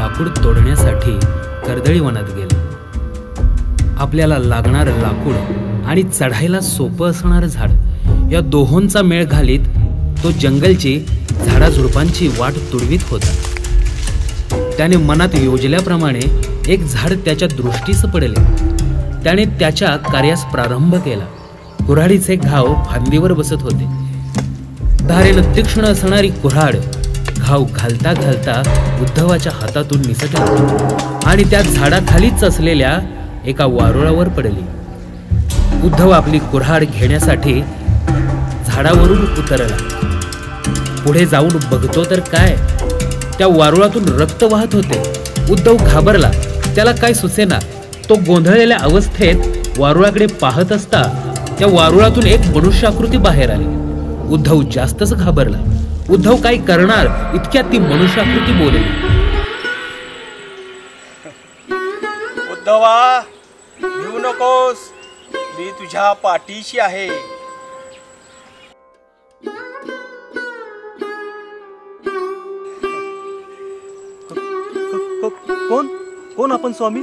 लाकूड तोडण्यासाठी कर्दळी वनात गेला. आपल्याला लागणारं लाकूड आणि चढायला सोपं असणारं झाड या दोहोंचा मेळ घालीत तो जंगलची झाडाझुडपांची वाट तुडवीत होता. त्याने मनात योजल्याप्रमाणे एक झाड त्याच्या दृष्टीस पडले. त्याने त्याच्या कार्यास प्रारंभ केला. कुऱ्हाडीचे घाव फांदीवर बसत होते. धारेनं तीक्ष्ण असणारी कुऱ्हाड घाव घालता घालता उद्धवाच्या हातातून निसटली आणि त्या झाडाखालीच असलेल्या एका वारुळावर पडली. उद्धव आपली कुऱ्हाड घेण्यासाठी झाडावरून उतरला. पुढे जाऊन बघतो तर काय, त्या वारुळातून रक्त वाहत होते. उद्धव घाबरला. त्याला काय सुचेना. तो गोंधळलेल्या अवस्थेत वारुळाकडे पाहत असता त्या वारुळातून एक मनुष्याकृती बाहेर आली. उद्धव जास्तच घाबरला. उद्धव काय करणार इतक्यात ती मनुष्याकृती बोलली. उद्धवा, भिवू नकोस, मी तुझ्या पाठीशी आहे. कोण कोण आपण स्वामी?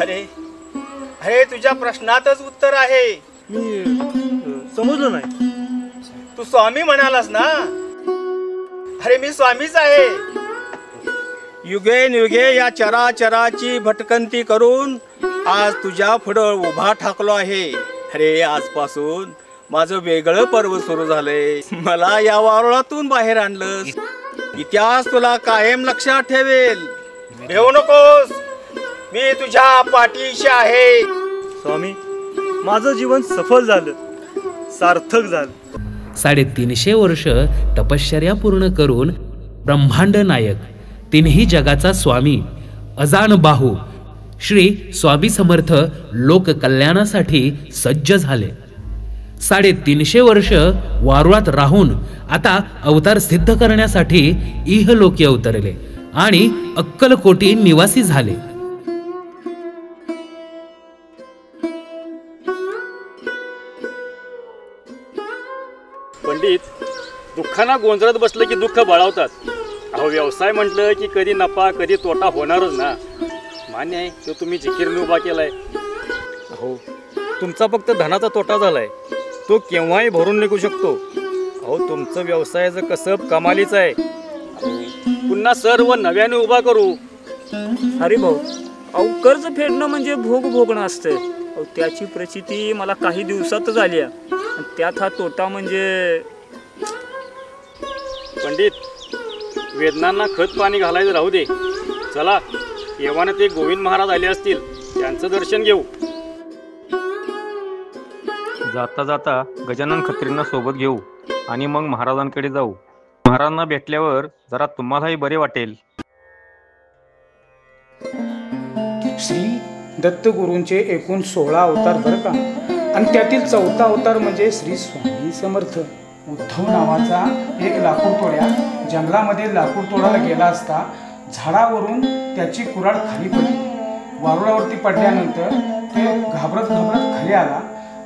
अरे अरे तुझ्या प्रश्नातच उत्तर आहे. मी समजलं नाही. तू स्वामी म्हणालास ना? अरे मी स्वामीच आहे. युगे युगे या चराचराची भटकंती करून आज तुझ्या पुढं उभा ठाकलो आहे. अरे आजपासून माझं वेगळं पर्व सुरू झालंय. मला या वारुळातून बाहेर आणलंस. इतिहास तुला कायम लक्षात ठेवेल. भेऊ नकोस, मी तुझ्या पाठीशी आहे. स्वामी, माझं जीवन सफल झालं, सार्थक झालं. 350 वर्ष तपश्चर्या पूर्ण करून ब्रह्मांड नायक, तिन्ही जगाचा स्वामी, अजान बाहू श्री स्वामी समर्थ लोक कल्याणासाठी सज्ज झाले. 350 वर्ष वारुळात राहून आता अवतार सिद्ध करण्यासाठी इहलोकी अवतरले आणि अक्कलकोटी निवासी झाले. पंडित, दुःखाना गोंधळत बसलं की दुःख बळावतात. अहो, व्यवसाय म्हटलं की कधी नफा कधी तोटा होणारच ना. मान्य आहे, तो तुम्ही जिकीरने उभा केलाय. अहो, तुमचा फक्त धनाचा तोटा झालाय, तो केव्हाही भरून निघू शकतो. अहो, तुमचं व्यवसायाचं कसब कमालीच आहे. पुन्हा सर्व नव्याने उभा करू. अरे भाऊ, अहो कर्ज फेडणं म्हणजे भोगणं असतं. त्याची प्रचिती मला काही दिवसातच आली आहे. त्यात हा तोटा म्हणजे. पंडित, वेदनांना खत पाणी घालायचं राहू दे. चला, येवाने ते गोविंद महाराज आले असतील, त्यांचं दर्शन घेऊ. जाता जाता गजानन खत्रींना सोबत घेऊ आणि मग महाराजांकडे जाऊ. महाराजांना भेटल्यावर जरा तुम्हालाही बरे वाटेल. श्री दत्तगुरूंचे एकूण 16 अवतार बरं का. आणि त्यातील 4था अवतार म्हणजे श्री स्वामी समर्थ. उद्धव नावाचा एक लाकूड तोड्या जंगलामध्ये लाकूड तोडायला गेला असता झाडावरून त्याची कुऱ्हाड खाली पडली. वारुळावरती पडल्यानंतर ते घाबरत खाली आला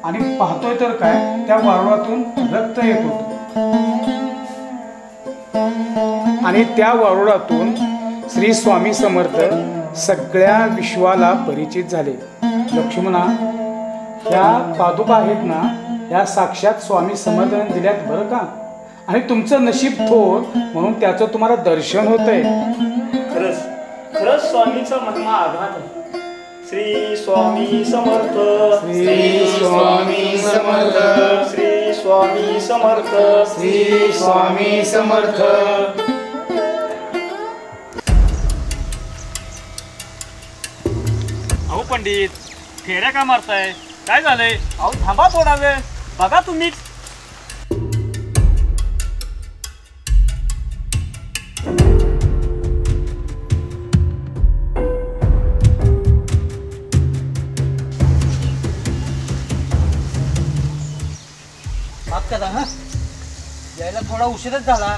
आणि पाहतोय तर काय, त्या वारुळातून रक्त येत होतं. आणि त्या वारुळातून श्री स्वामी समर्थ सगळ्या विश्वाला परिचित झाले. लक्ष्मणा, ह्या पादुका आहेत ना, ह्या साक्षात स्वामी समर्थांनी दिल्यात बरं का. आणि तुमचं नशीब थोर म्हणून त्याचं तुम्हाला दर्शन होतंय. खरंच स्वामीचा महिमा आघात आहे. श्री स्वामी समर्थ, श्री स्वामी समर्थ, श्री स्वामी समर्थ, श्री स्वामी समर्थ. अहो पंडित, फेऱ्या का मारताय? काय झालंय? अहो थांबा थोडा वेळ, बघा तुम्हीच. यायला थोडा उशीरच झाला.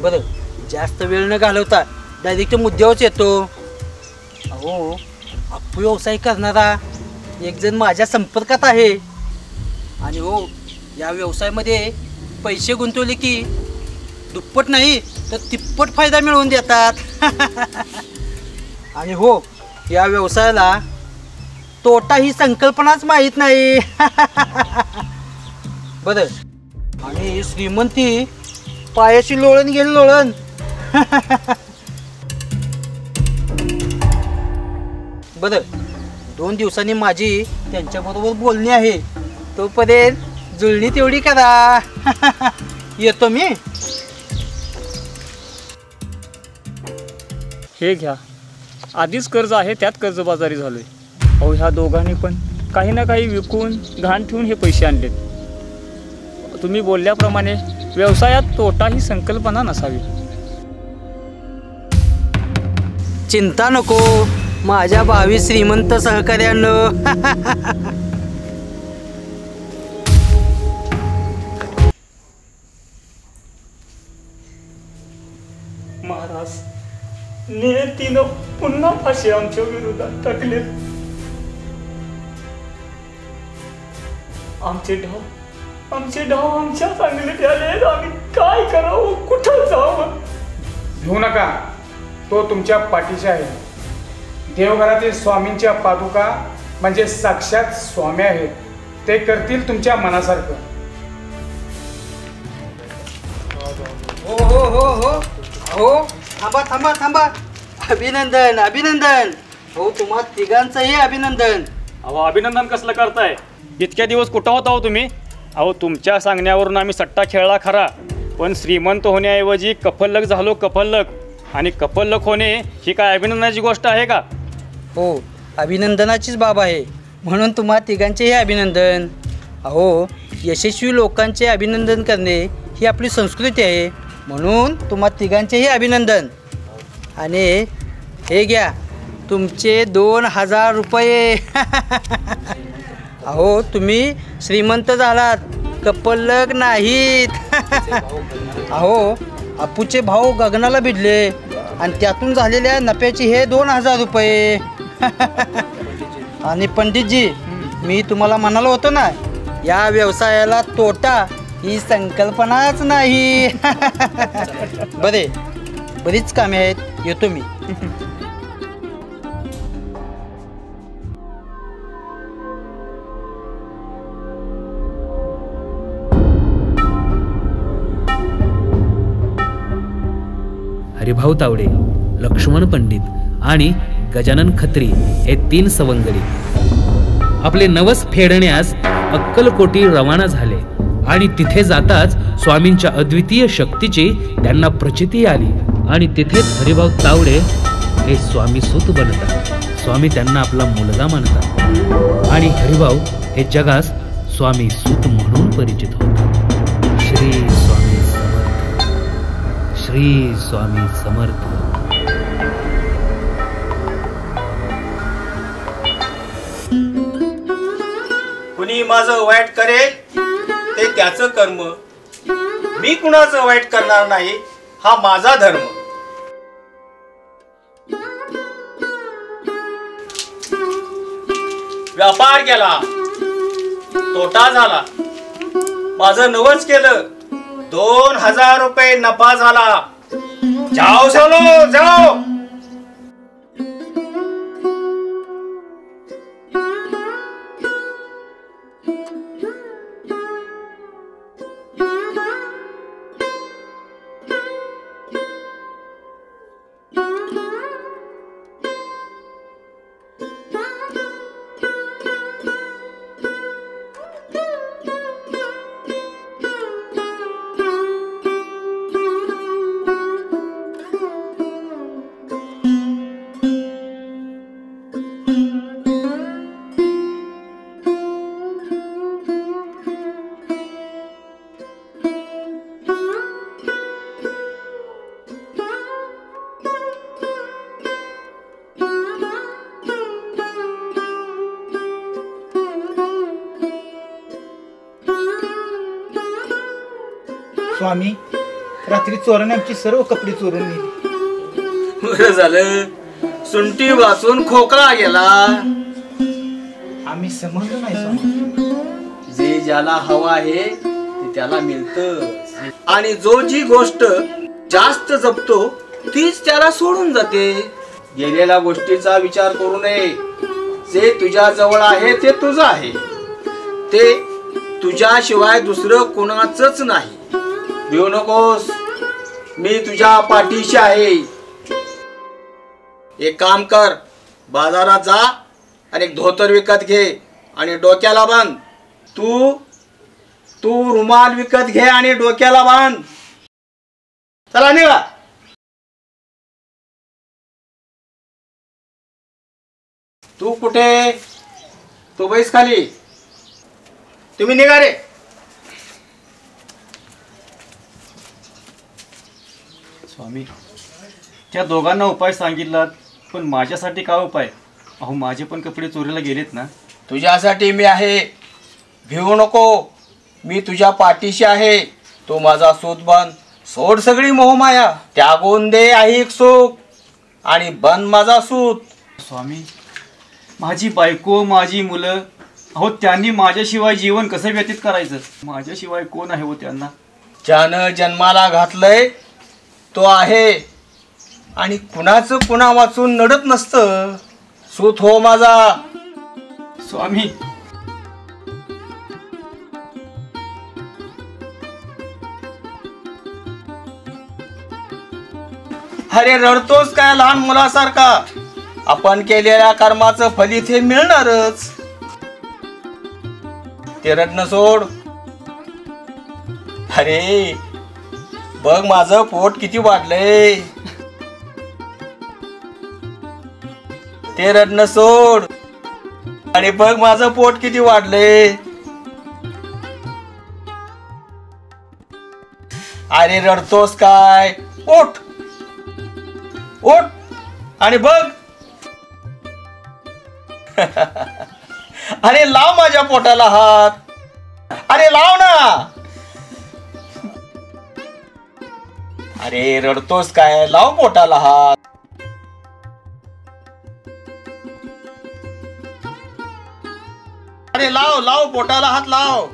बरं, जास्त वेळ न घालवता डायरेक्ट मुद्द्यावरच येतो. अहो, अप्पू व्यवसाय करणारा एक जण माझ्या संपर्कात आहे. आणि हो, या व्यवसायामध्ये पैसे गुंतवले की दुप्पट नाही तर तिप्पट फायदा मिळवून देतात. आणि हो, या व्यवसायाला तोटा ही संकल्पनाच माहीत नाही. बरं, आणि श्रीमंती पायाशी लोळण गेली लोळण. बरं, 2 दिवसांनी माझी त्यांच्याबरोबर बोलणी आहे. तोपर्यंत जुळणी तेवढी करा. येतो मी. हे घ्या, आधीच कर्ज आहे त्यात कर्जबाजारी झालोय. अहो, ह्या दोघांनी पण काही ना काही विकून घाण ठेवून हे पैसे आणलेत. तुम्ही बोलल्याप्रमाणे व्यवसायात तोटा ही संकल्पना नसावी. चिंता नको माझ्या भावी श्रीमंत सहकार्यांनो. महाराज, नियतीनं पुन्हा फाशी आमच्या विरोधात टाकले. आमचे डाव आमच्या चांगले आले. आम्ही काय करावं, कुठं जावं? भिवू नका, तो तुमच्या पाठीशी आहे. देवघरातील स्वामींच्या पादुका म्हणजे साक्षात स्वामी आहेत. ते करतील तुमच्या मनासारखं. हो हो हो हो हो, थांबा थांबा थांबा. अभिनंदन अभिनंदन. हो, तुम्हा तिघांचंही अभिनंदन. अहो, अभिनंदन कसलं करताय? इतक्या दिवस कुठं होता हो तुम्ही? अहो, तुमच्या सांगण्यावरून आम्ही सट्टा खेळला खरा, पण श्रीमंत होण्याऐवजी कफल्लक झालो कफल्लक. आणि कफल्लक होणे ही काय अभिनंदनाची गोष्ट आहे का? हो, अभिनंदनाचीच बाब आहे. म्हणून तुम्हा तिघांचेही अभिनंदन. अहो, यशस्वी लोकांचे अभिनंदन करणे ही आपली संस्कृती आहे. म्हणून तुम्हा तिघांचेही अभिनंदन. आणि हे घ्या तुमचे 2000 रुपये. अहो, तुम्ही श्रीमंत झालात, कपल्लक नाहीत. अहो, अप्पूचे भाऊ गगनाला भिडले आणि त्यातून झालेल्या नफ्याचे हे 2000 रुपये. आणि पंडितजी, मी तुम्हाला म्हणालो होतो ना, या व्यवसायाला तोटा ही संकल्पनाच नाही. बरीच कामे आहेत, येतो मी. हरिभाऊ तावडे, लक्ष्मण पंडित आणि गजानन खत्री हे 3 सवंगडी आपले नवस फेडण्यास अक्कलकोटी रवाना झाले. आणि तिथे जाताच स्वामींच्या अद्वितीय शक्तीची त्यांना प्रचिती आली. आणि तिथेच हरिभाऊ तावडे हे स्वामी सूत बनतात. स्वामी त्यांना आपला मुलगा मानतात आणि हरिभाऊ हे जगास स्वामी सूत म्हणून परिचित होतात. श्री स्वामी समर्थ. श्री स्वामी समर्थ. कुणी माझं वाईट करेल ते त्याचं कर्म. मी कुणाचं वाईट करणार नाही, हा माझा धर्म. व्यापार केला, तोटा झाला. माझं नवस केलं, 2000 रुपये नफा झाला. जाओ चलो जाओ. स्वामी, रात्री चोराने आमची सर्व कपडे चोरून नेली. बरं झालं, सुंटी वाचून खोकला गेला. आम्ही समजलो नाही स्वामी. जे ज्याला हवा आहे ते त्याला मिळतं. आणि जो जी गोष्ट जास्त जपतो तीच त्याला सोडून जाते. गेलेल्या गोष्टीचा विचार करू नये. जे तुझ्या जवळ आहे ते तुझं आहे. ते तुझ्याशिवाय दुसरं कोणाचंच नाही. भिऊ नकोस, मी तुझ्या पाठीशी आहे. एक काम कर, बाजारात जा आणि एक धोतर विकत घे आणि डोक्याला बांध. तू रुमाल विकत घे आणि डोक्याला बांध. चला निघा. तू कुठे? तू बैस खाली. तुम्ही निघा रे. स्वामी, त्या दोघांना उपाय सांगितलात, पण माझ्यासाठी काय उपाय? अहो, माझे पण कपडे चोरीला गेलेत ना. तुझ्यासाठी मी आहे. भिवू नको, मी तुझ्या पाठीशी आहे. तू माझा सूत बन. सोड सगळी मोहमाया, त्यागून दे ऐहिक सुख आणि बन माझा सूत. स्वामी, माझी बायको, माझी मुलं, अहो त्यांनी माझ्याशिवाय जीवन कसं व्यतीत करायचं? माझ्याशिवाय कोण आहे हो त्यांना? ज्यानं जन्माला घातलंय तो आहे आणि कुणाचं कुणा वाचून नडत नसतं. सूत हो माझा. स्वामी, अरे रडतोस काय लहान मुलासारखा? आपण केलेल्या कर्माचं फलित हे मिळणारच. ते रडणं सोड. अरे बघ माझं पोट किती वाढलंय. ते रडणं सोड. अरे बघ माझं पोट किती वाढलंय. अरे रडतोस काय? उठ उठ आणि बघ. अरे लाव माझ्या पोटाला हात. अरे लाव ना. अरे रडतोस काय? लाव पोटाला हात. अरे लाव लाव पोटाला हात लाव.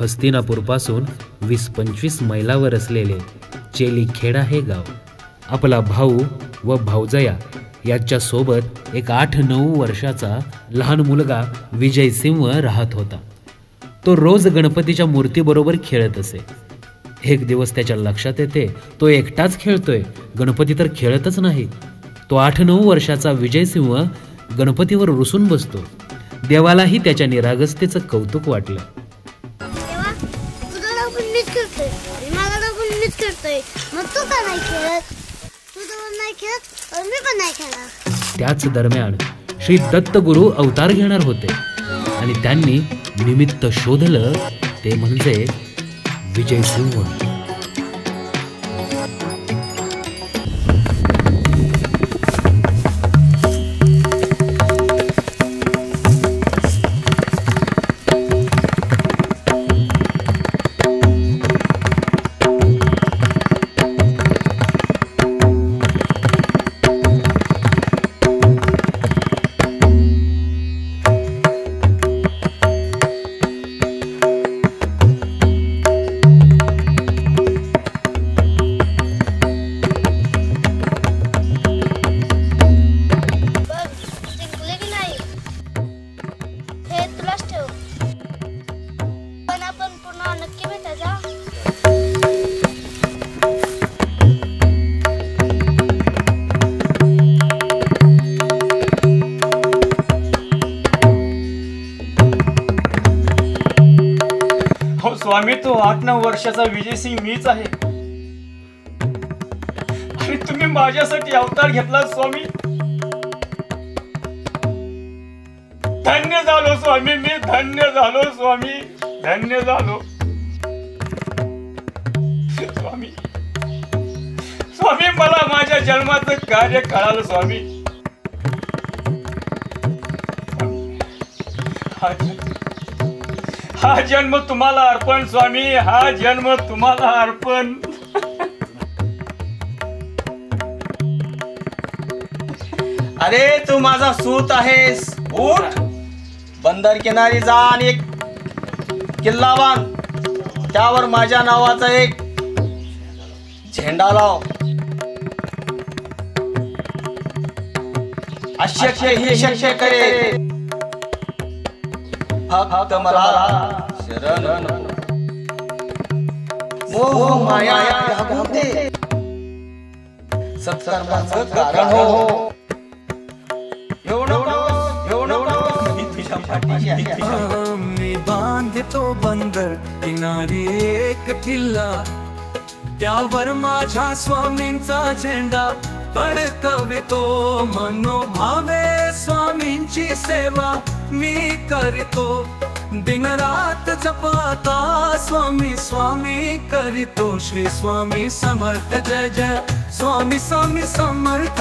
हस्तिनापूरपासून 20-25 मैलावर असलेले चेलीखेडा हे गाव. आपला भाऊ व भाऊजया याच्या सोबत एक 8-9 वर्षाचा लहान मुलगा विजय सिंह राहत होता. तो रोज गणपतीच्या मूर्तीबरोबर खेळत असे. एक दिवस त्याच्या लक्षात येते तो एकटाच खेळतोय, गणपती तर खेळतच नाही. तो 8-9 वर्षाचा विजय सिंह गणपतीवर रुसून बसतो. देवालाही त्याच्या निरागसतेचं कौतुक वाटलं. त्याच दरम्यान श्री दत्तगुरु अवतार घेणार होते आणि त्यांनी निमित्त शोधलं ते म्हणजे विजय सिंह. स्वामी, तो 8-9 वर्षाचा विजय सिंग मीच आहे. आणि तुम्ही माझ्यासाठी अवतार घेतला स्वामी. धन्य झालो स्वामी, मी धन्य झालो स्वामी, धन्य झालो स्वामी. स्वामी, मला माझ्या जन्माचं कार्य कळालं स्वामी. हा जन्म तुम्हाला अर्पण स्वामी, हा जन्म तुम्हाला अर्पण. अरे तू माझा सूत आहेस, उठ. बंदर किनारी जा आणि एक किल्ला बांध. त्यावर माझ्या नावाचा एक झेंडा लाव. अशक्य ही शक्य करे, फक्त मला शरण मोह माया त्यागू दे. सत्कर्माचं कारण हो. येऊ नको मी तुझ्या पाठीशी आहे. मी बांधतो बंदर किनारी एक किल्ला, त्यावर माझ्या स्वामींचा झेंडा फडकवितो. मनोभावे स्वामींची सेवा मी करतो. दिनरात जपता स्वामी स्वामी करीतो. श्री स्वामी समर्थ जय जय स्वामी स्वामी समर्थ.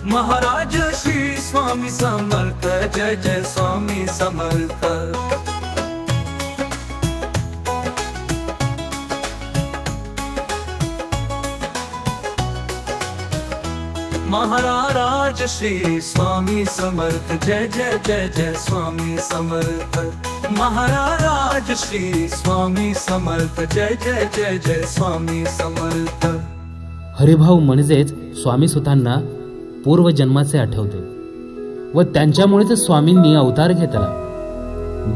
महाराज श्री स्वामी समर्थ जय जय स्वामी समर्थ. महाराज श्री स्वामी समर्थ जय जय जय जय स्वामी समर्थ. महाराज श्री स्वामी समर्थ जय जय जय जय स्वामी समर्थ. हरिभाऊ म्हणजेच स्वामी सुतांना पूर्वजन्माचे आठवते व त्यांच्यामुळेच स्वामींनी अवतार घेतला.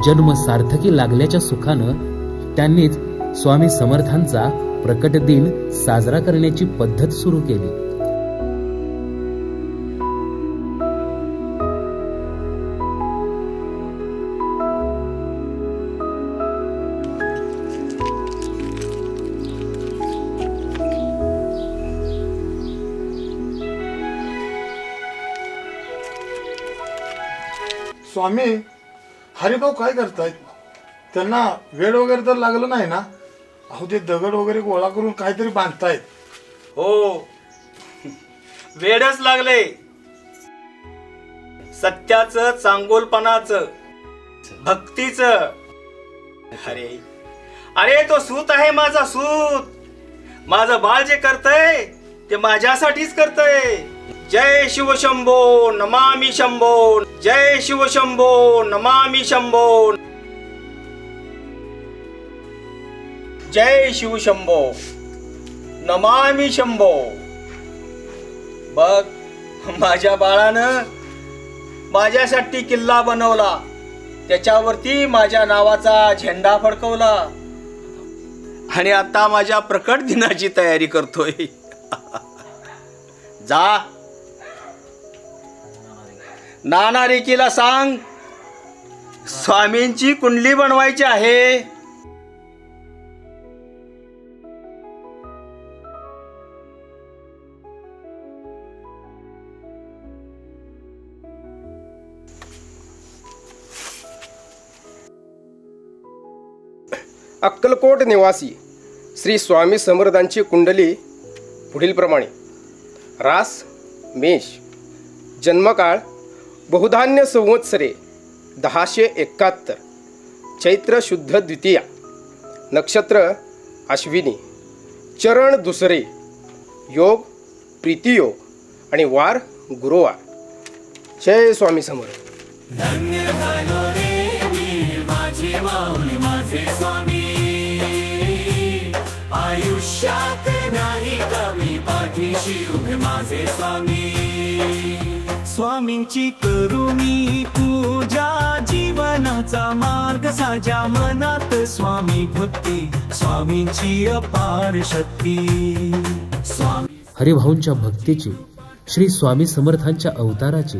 जन्म सार्थकी लागल्याच्या सुखानं त्यांनीच स्वामी समर्थांचा प्रकट दिन साजरा करण्याची पद्धत सुरू केली. स्वामी, हरिभाऊ काय करतायत? त्यांना वेळ वगैरे तर लागलं नाही ना? अहो ते दगड वगैरे गोळा करून काहीतरी बांधतायत. हो, वेडच लागले. सत्याचं, चांगोलपणाचं, भक्तीचं. अरे अरे तो सूत आहे माझा सूत. माझं बाळ जे करतय ते माझ्यासाठीच करतय. जय शिवशंभो नमामि शंभो. जय शिवशंभो नमामि शंभो. जय शिवशंभो नमामि शंभो. बघ, माझ्या बाळानं माझ्यासाठी किल्ला बनवला. त्याच्यावरती माझ्या नावाचा झेंडा फडकवला आणि आता माझ्या प्रकट दिनाची तयारी करतोय. जा, नाना रेकीला सांग स्वामींची कुंडली बनवायची आहे. अक्कलकोट निवासी श्री स्वामी समर्थांची कुंडली पुढील प्रमाणे. रास मेष. जन्मकाळ बहुधान्य संवत्सरे 1071. चैत्र शुद्ध द्वितीया. नक्षत्र अश्विनी. चरण दुसरे. योग प्रीतियोग आणि वार गुरुवार. जय स्वामी समर्थ. धन्य झालो रे मी माझे माऊली माझे स्वामी. आयुष्यात नाही कमी पाठीशी उभे माझे स्वामी. स्वामींची करू मी पूजा जीवनाचा मार्ग साजा. मनात स्वामी भक्ती स्वामींची अपार शक्ती. हरिभाऊंच्या भक्तीची, श्री स्वामी समर्थांच्या अवताराची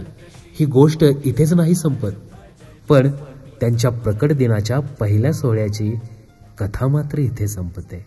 ही गोष्ट इथेच नाही संपत, पण त्यांच्या प्रकट दिनाच्या पहिल्या सोहळ्याची कथा मात्र इथे संपते.